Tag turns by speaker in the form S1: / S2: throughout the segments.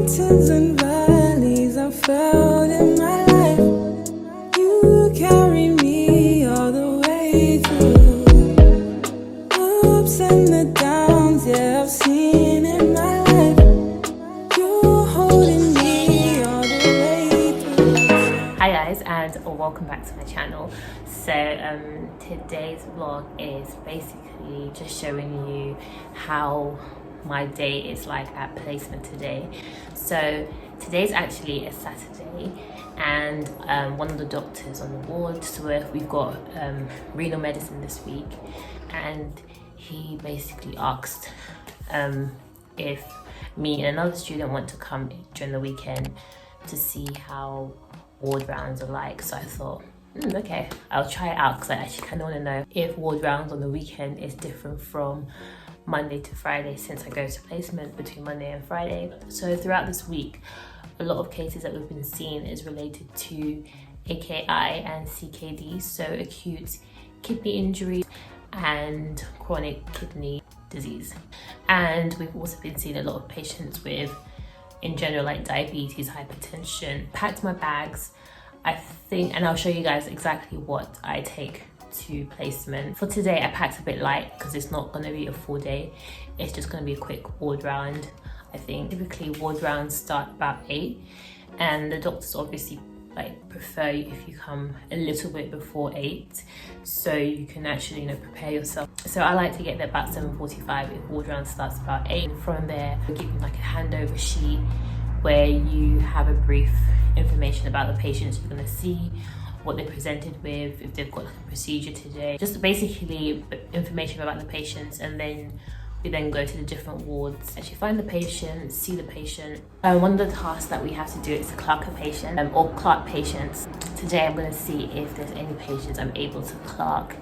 S1: Mountains and valleys I felt in my life. You carry me all the way through. Ups and the downs, yeah, I've seen in my life. You're holding me all the way through.
S2: Hi guys, and welcome back to my channel. So today's vlog is basically just showing you how my day is like at placement today. So today's actually a Saturday, and one of the doctors on the ward, so we've got renal medicine this week, and he basically asked if me and another student want to come during the weekend to see how ward rounds are like. So I thought, okay, I'll try it out, because I actually kind of want to know if ward rounds on the weekend is different from Monday to Friday, since I go to placement between Monday and Friday. So throughout this week, a lot of cases that we've been seeing is related to AKI and CKD, so acute kidney injury and chronic kidney disease. And we've also been seeing a lot of patients with, in general, like diabetes, hypertension. Packed my bags, I think, and I'll show you guys exactly what I take to placement. For today, I packed a bit light because it's not going to be a full day. It's just going to be a quick ward round. I think typically ward rounds start about 8, and the doctors obviously prefer you if you come a little bit before 8, so you can actually prepare yourself. So I like to get there about 7:45 if ward round starts about 8. From there, we'll give you like a handover sheet where you have a brief information about the patients you're going to see, what they presented with, if they've got like a procedure today, just basically information about the patients. And then we then go to the different wards, actually find the patient, see the patient. One of the tasks that we have to do is to clerk a patient or clerk patients. Today I'm going to see if there's any patients I'm able to clerk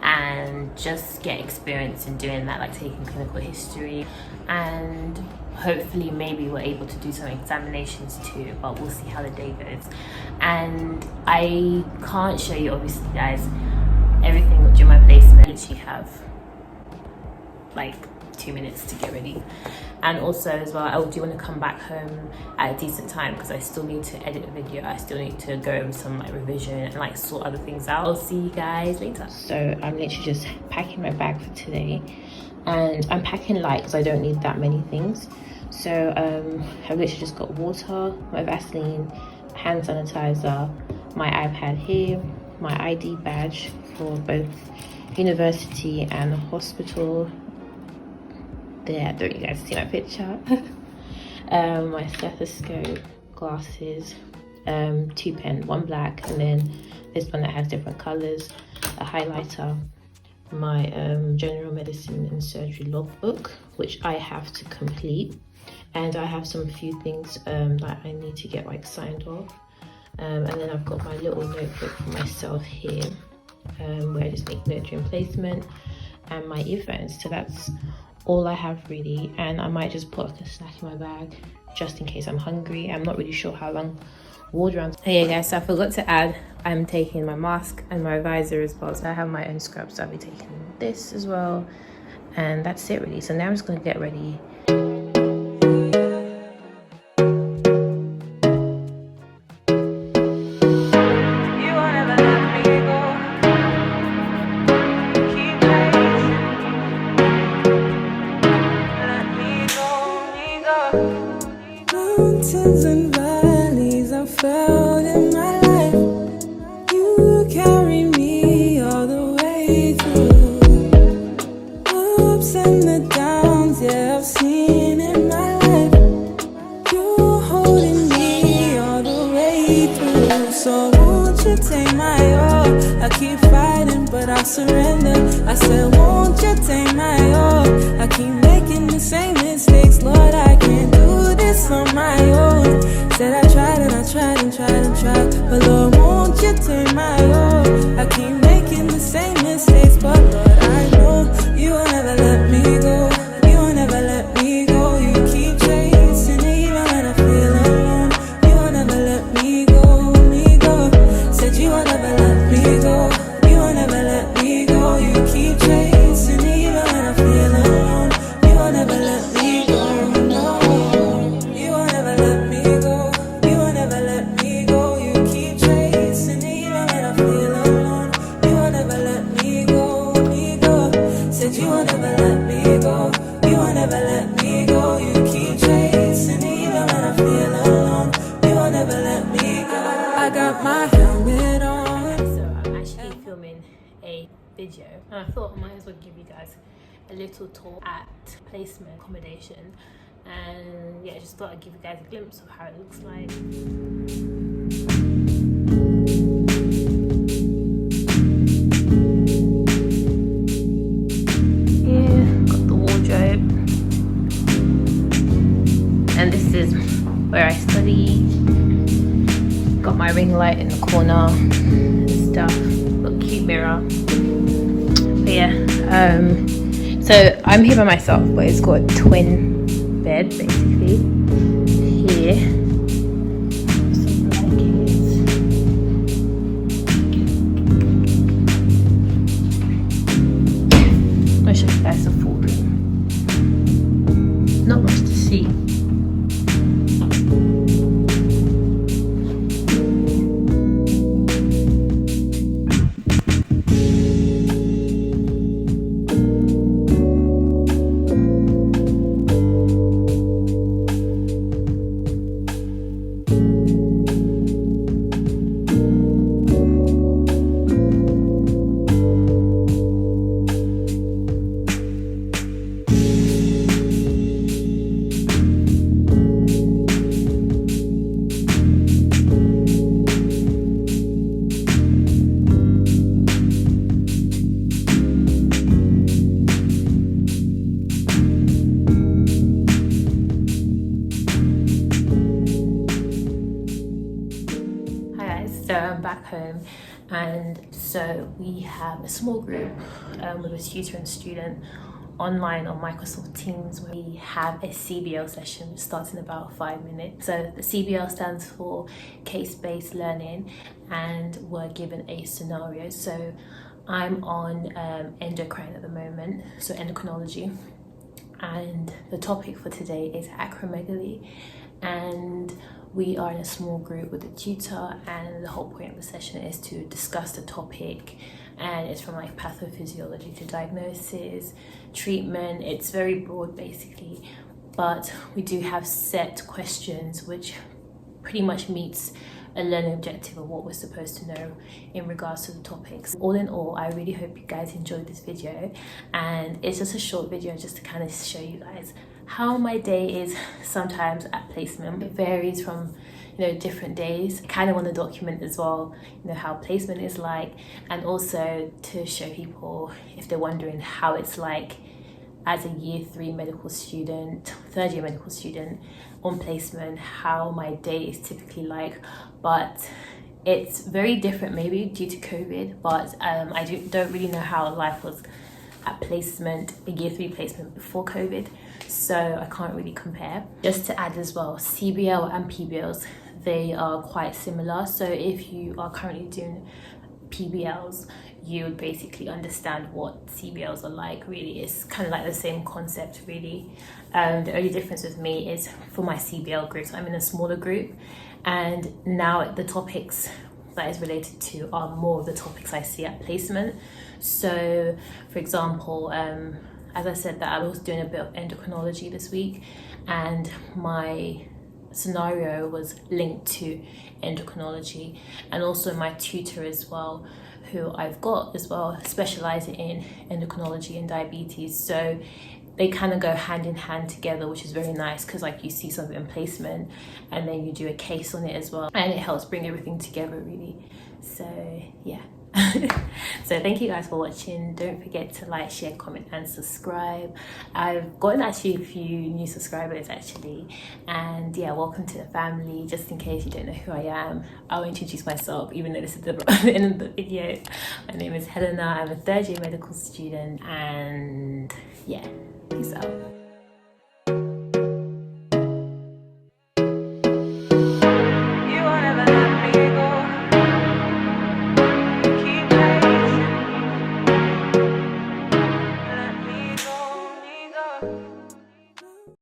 S2: and just get experience in doing that, like taking clinical history, and hopefully maybe we're able to do some examinations too, but we'll see how the day goes. And I can't show you, obviously, guys, everything during my placement. I literally have like 2 minutes to get ready. And also as well, I do want to come back home at a decent time, because I still need to edit a video. I still need to go over some revision and sort other things out. I'll see you guys later. So I'm literally just packing my bag for today, and I'm packing light because I don't need that many things. So I've literally just got water, my Vaseline, hand sanitizer, my iPad here, my ID badge for both university and hospital. There, I don't want you guys to see my picture. My stethoscope, glasses, 2 pens, 1 black, and then this one that has different colors, a highlighter, my general medicine and surgery logbook, which I have to complete, and I have some few things that I need to get signed off, and then I've got my little notebook for myself here, where I just make notes during placement, and my earphones. So that's all I have really, and I might just put a snack in my bag just in case I'm hungry. I'm not really sure how long ward rounds. Hey guys, so I forgot to add, I'm taking my mask and my visor as well. So I have my own scrubs, so I'll be taking this as well, and that's it really. So now I'm just gonna get ready.
S1: Mountains and valleys I felt in my life. You carry me all the way through. Ups and the downs, yeah, I've seen in my life. You're holding me all the way through. So won't you take my all? I keep fighting, but I surrender. I said, won't you take my all? I keep making the same mistakes, Lord, I can't do this on my own. Said I tried and I tried and tried and tried, but Lord, won't you take my all? I keep making the same mistakes, but Lord, I know you will never let me go. You will never let me go. You keep chasing it even when I feel alone. You will never let me go, me go. Said you will never let me go. You will never let me go. You keep chasing it even when I feel alone. You will never let me go, no. You will never let
S2: video, and I thought I might as well give you guys a little tour at placement accommodation. And yeah, just thought I'd give you guys a glimpse of how it looks like. And this is where I study. Got my ring light in the corner and stuff. Got a cute mirror. But yeah, so I'm here by myself, but it's got a twin bed basically here. Some blankets. I'll show you guys the full room. Not much to see. So I'm back home, and so we have a small group with a tutor and student online on Microsoft Teams. We have a CBL session which starts in about 5 minutes. So the CBL stands for case-based learning, and we're given a scenario. So I'm on endocrine at the moment, so endocrinology, and the topic for today is acromegaly. And we are in a small group with a tutor, and the whole point of the session is to discuss the topic, and it's from like pathophysiology to diagnosis, treatment. It's very broad basically, but we do have set questions which pretty much meets a learning objective of what we're supposed to know in regards to the topics. All in all, I really hope you guys enjoyed this video, and it's just a short video just to kind of show you guys how my day is sometimes at placement. It varies from, you know, different days. I kind of want to document as well, you know, how placement is like, and also to show people, if they're wondering how it's like as a year 3 medical student, 3rd year medical student on placement, how my day is typically like. But it's very different maybe due to COVID, but I don't really know how life was at placement, a year 3 placement before COVID, so I can't really compare. Just to add as well, CBL and PBLs, they are quite similar. So if you are currently doing PBLs, you would basically understand what CBLs are like. Really, it's kind of like the same concept really. The only difference with me is for my CBL groups, I'm in a smaller group, and now the topics that is related to are more of the topics I see at placement. So for example, as I said, that I was doing a bit of endocrinology this week, and my scenario was linked to endocrinology, and also my tutor as well, who I've got as well, specializing in endocrinology and diabetes. So they kind of go hand in hand together, which is very nice, because like you see something in placement and then you do a case on it as well, and it helps bring everything together really. So yeah. So thank you guys for watching. Don't forget to like, share, comment and subscribe. I've gotten actually a few new subscribers actually, and yeah, welcome to the family. Just in case you don't know who I am, I'll introduce myself even though this is the end of the video. My name is Helena. I'm a 3rd year medical student, and yeah, peace out.